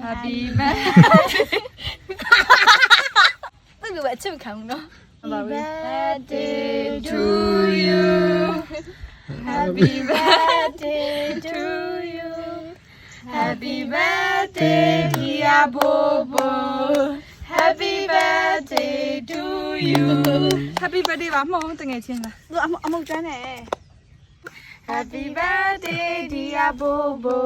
Happy birthday သူ့လိုပဲအချုပ်ခံဘူးနော် birthday to you Happy birthday to you Happy birthday dear Bobo Happy birthday to you Happy birthday ပါမောတငယ်ချင်းလား သူအမုတ်တန်းနဲ့ Happy birthday dear Bobo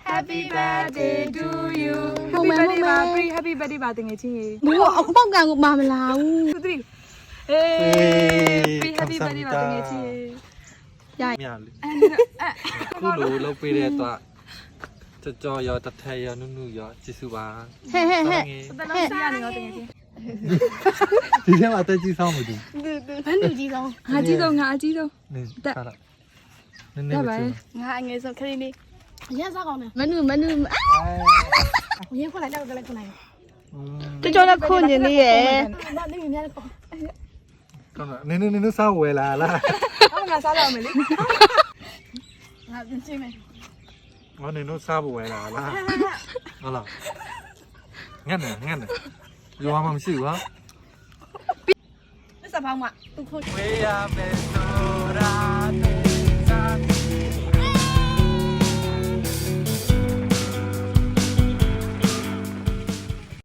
Happy birthday to you Happy birthday ပါ pre happy birthday ပါတငယ်ချင်းရေ ဘူးအပေါက်ကန်ကိုမမလာဘူး 2 3 pre happy birthday ပါတငယ်ချင်းရေ မြလေခုလိုလုပ်ပေးတဲ့တော့ကြော်ရောတထက်ရောနုနုရောကျေးဇူးပါ ဟဲ့ ဘယ်လောက်စီရနေရောတငယ်ချင်း ဒီထဲမှာတက်ကြီးဆောင်မတူ ဘန်းလူကြီးဆုံး ငါကြီးဆုံးငါအကြီးဆုံး နင်းထားတော့နည်းနည်းပဲ ငါအငယ်ဆုံးခရီးလေးရက်စားကောင်းတယ်မနုရင်းခွန်လိုက်တော့လည်းခွန်လိုက်ကြောလည်းခွန်နေလေရဲ့မနေမြင်ရတယ်ကော ကောင်းတော့နင်းစားဝယ်လာလား ဟုတ်ငါစားလောက်မယ်လေ ငါပြင်ချင်းမယ် ငါနင်းစားဝယ်လာလားဟုတ်လားငတ်နေရောမှမရှိဘူးဟာ စပ်ပေါင်းမှာသူခွန် ဝေးရမယ်ဆို